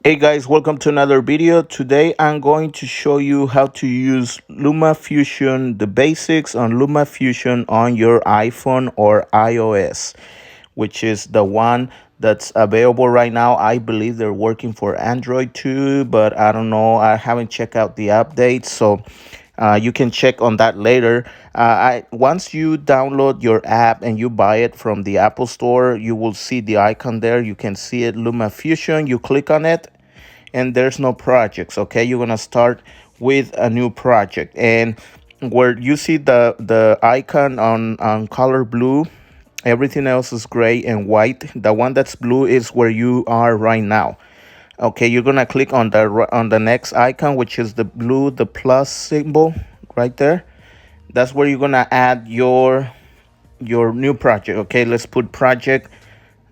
Hey guys, welcome to another video. Today I'm going to show you how to use LumaFusion, the basics on LumaFusion on your iPhone or iOS, which is the one that's available right now. I believe they're working for Android too, but I don't know. I haven't checked out the updates, so you can check on that later. Once you download your app and you buy it from the Apple Store, you will see the icon there. You can see it, LumaFusion. You click on it and there's no projects. Okay, you're gonna start with a new project, and where you see the icon on color blue, everything else is gray and white. The one that's blue is where you are right now. Okay, you're gonna click on the next icon, which is the blue, the plus symbol right there. That's where you're gonna add your new project. Okay, let's put project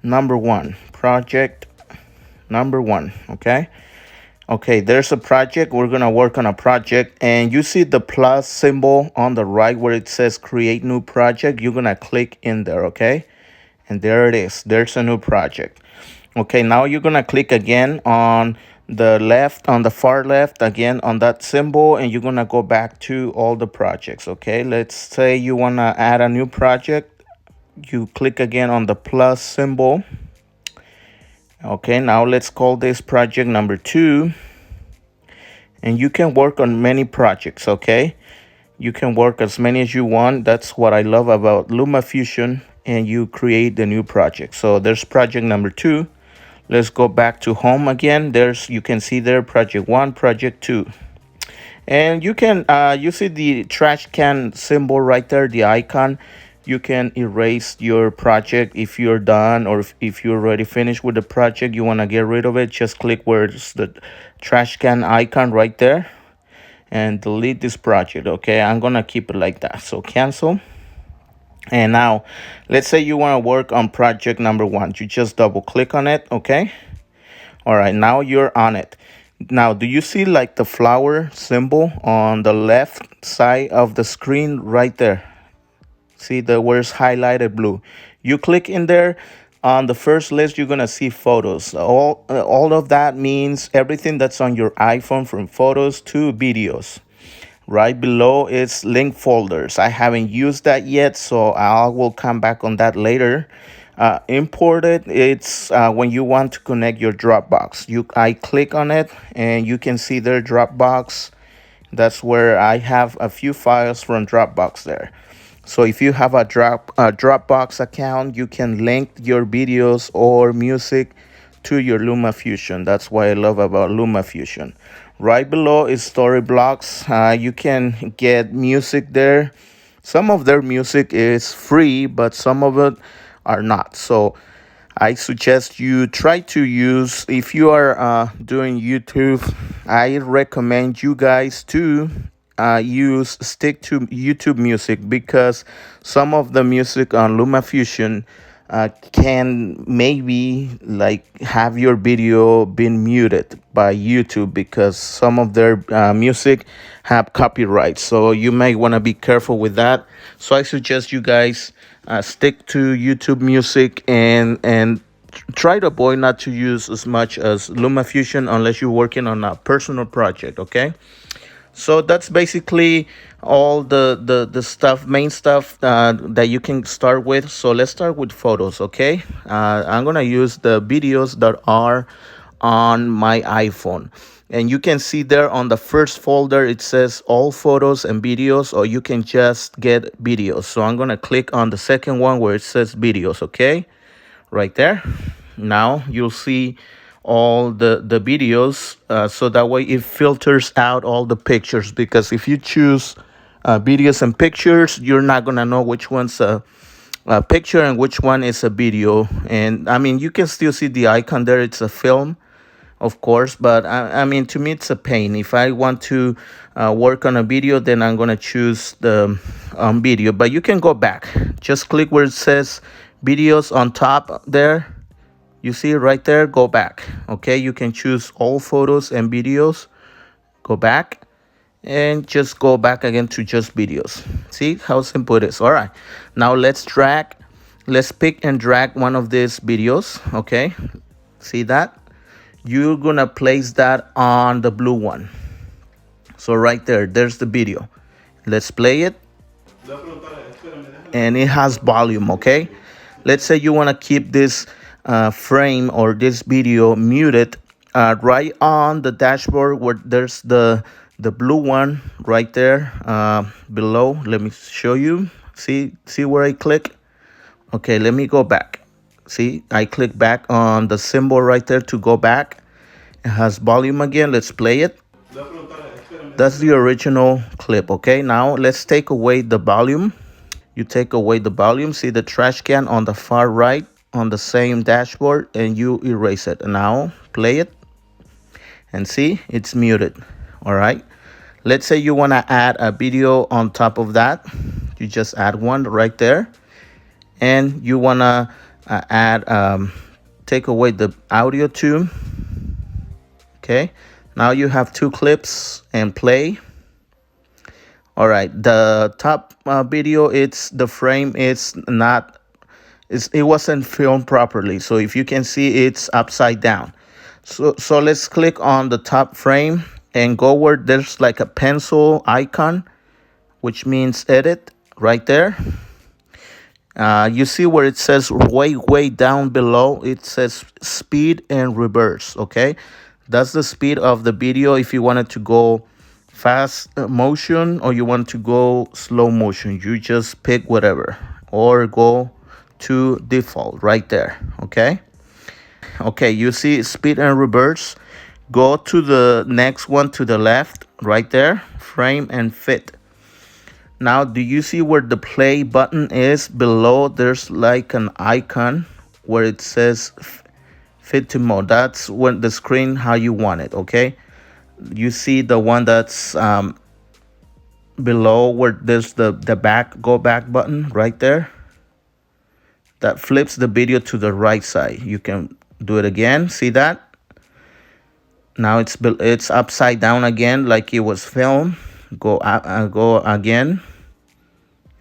number one. Project number one. Okay, there's a project. We're gonna work on a project, and you see the plus symbol on the right where it says create new project. You're gonna click in there, okay? And there it is. There's a new project. Okay, now you're gonna click again on the left, on the far left, again on that symbol, and you're gonna go back to all the projects. Okay, let's say you wanna add a new project. You click again on the plus symbol. Okay, now let's call this project number 2. And you can work on many projects, okay? You can work as many as you want. That's what I love about LumaFusion. And you create the new project. So there's project number 2. Let's go back to home again. You can see there project 1, project 2. And you can you see the trash can symbol right there, the icon. You can erase your project if you're done, or if you're already finished with the project, you want to get rid of it, just click where it's the trash can icon right there and delete this project. Okay, I'm gonna keep it like that. So cancel. And now let's say you want to work on project number 1. You just double click on it. Okay, all right, now you're on it. Now, do you see like the flower symbol on the left side of the screen right there? See the where it's highlighted blue. You click in there. On the first list, you're gonna see photos. All of that means everything that's on your iPhone, from photos to videos. Right below is link folders. I haven't used that yet, so I will come back on that later. Imported, it's when you want to connect your Dropbox. I click on it and you can see their Dropbox. That's where I have a few files from Dropbox there. So if you have a Dropbox account, you can link your videos or music to your LumaFusion. That's what I love about LumaFusion. Right below is story blocks. You can get music there. Some of their music is free, but some of it are not. So I suggest you try to use, if you are doing YouTube, I recommend you guys to stick to YouTube music, because some of the music on LumaFusion can maybe like have your video been muted by YouTube, because some of their music have copyright. So you may want to be careful with that. So I suggest you guys stick to YouTube music, and try to avoid not to use as much as LumaFusion unless you're working on a personal project. Okay, so that's basically all the stuff, main stuff that you can start with. So let's start with photos. Okay, I'm gonna use the videos that are on my iPhone, and you can see there on the first folder it says all photos and videos, or you can just get videos. So I'm gonna click on the second one where it says videos. Okay, right there. Now you'll see all the videos, so that way it filters out all the pictures, because if you choose videos and pictures, you're not gonna know which one's a picture and which one is a video. And I mean, you can still see the icon there, it's a film, of course, but I mean, to me it's a pain. If I want to work on a video, then I'm gonna choose the video. But you can go back, just click where it says videos on top there. You see it right there, go back. Okay, you can choose all photos and videos, go back, and just go back again to just videos. See how simple it is. All right, now let's pick and drag one of these videos. Okay, see that? you're gonna place that on the blue one. So right there, there's the video. Let's play it. And it has volume, okay? Let's say you want to keep this frame or this video muted right on the dashboard where there's the blue one right there below. Let me show you. See where I click? Okay, let me go back. See, I click back on the symbol right there to go back. It has volume again. Let's play it. That's the original clip. Okay, now let's take away the volume. You take away the volume, see the trash can on the far right on the same dashboard, and you erase it. Now play it and see it's muted. All right, let's say you want to add a video on top of that. You just add one right there, and you want to take away the audio too. Okay, now you have two clips and play. All right, the top video, it's the frame, it wasn't filmed properly. So if you can see, it's upside down. So let's click on the top frame and go where there's like a pencil icon, which means edit right there. You see where it says way down below, it says speed and reverse. Okay, that's the speed of the video if you wanted to go fast motion or you want to go slow motion. You just pick whatever, or go to default right there. Okay, you see speed and reverse. Go to the next one to the left right there, frame and fit. Now, do you see where the play button is? Below there's like an icon where it says fit to mode. That's when the screen how you want it. Okay, you see the one that's below where there's the go back button right there. That flips the video to the right side. You can do it again. See that? Now it's upside down again like it was filmed. Go again,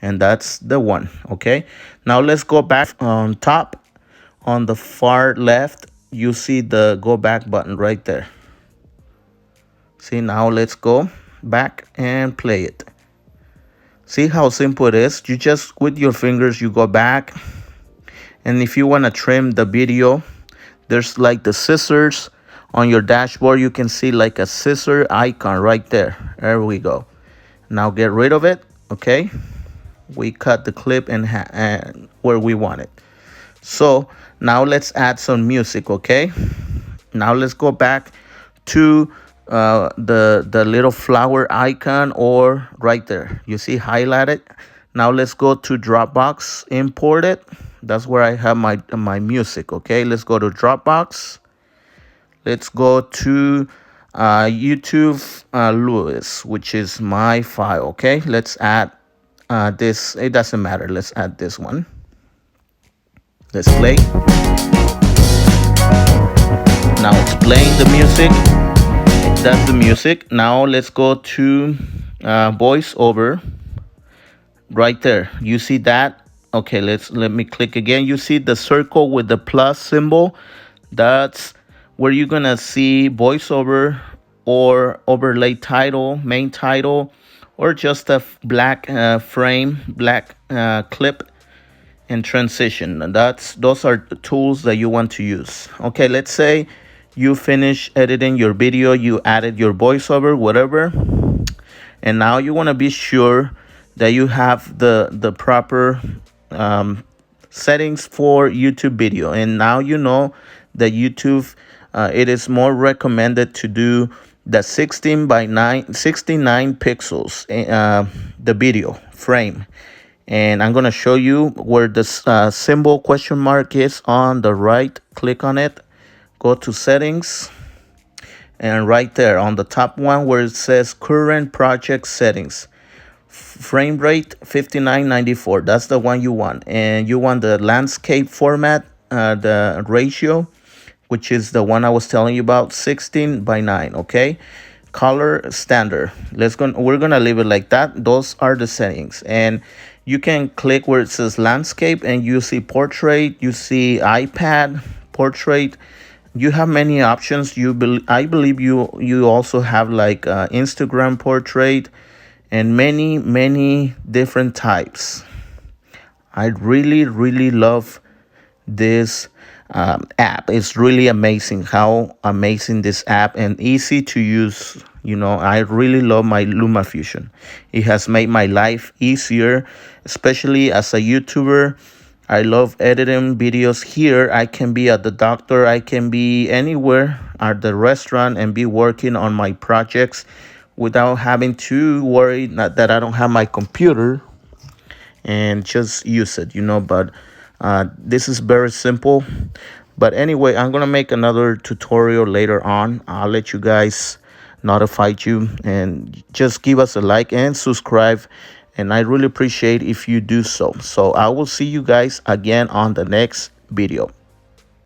and that's the one. Okay, now let's go back. On top on the far left, you see the go back button right there. See, now let's go back and play it. See how simple it is? You just, with your fingers, you go back. And if you want to trim the video, there's like the scissors on your dashboard. You can see like a scissor icon right there. There we go. Now get rid of it. Okay, we cut the clip and where we want it. So now let's add some music. Okay, now let's go back to the little flower icon, or right there, you see highlighted. Now let's go to Dropbox, import it. That's where I have my music. Okay, let's go to Dropbox. Let's go to YouTube Lewis, which is my file. Okay, let's add this. It doesn't matter, let's add this one. Let's play. Now it's playing the music. That's the music. Now let's go to voiceover right there. You see that? Okay, let me click again. You see the circle with the plus symbol? That's where you're gonna see voiceover or overlay title, main title, or just a black frame, black clip and transition. And those are the tools that you want to use. Okay, let's say you finish editing your video, you added your voiceover, whatever, and now you want to be sure that you have the proper settings for YouTube video. And now you know that YouTube, it is more recommended to do the 69 pixels the video frame. And I'm going to show you where the symbol question mark is on the right. Click on it, go to settings, and right there on the top one where it says current project settings, frame rate 5994, that's the one you want. And you want the landscape format, the ratio, which is the one I was telling you about, 16:9. Okay, color standard. We're gonna leave it like that. Those are the settings. And you can click where it says landscape, and you see portrait, you see iPad portrait, You have many options. I believe you also have like Instagram portrait and many different types. I really love this app. It's really amazing how amazing this app and easy to use. I really love my LumaFusion. It has made my life easier, especially as a YouTuber. I love editing videos here. I can be at the doctor, I can be anywhere at the restaurant and be working on my projects without having to worry not that I don't have my computer, and just use it, but this is very simple. But anyway, I'm gonna make another tutorial later on. I'll let you guys notify you, and just give us a like and subscribe, and I really appreciate if you do so. So I will see you guys again on the next video.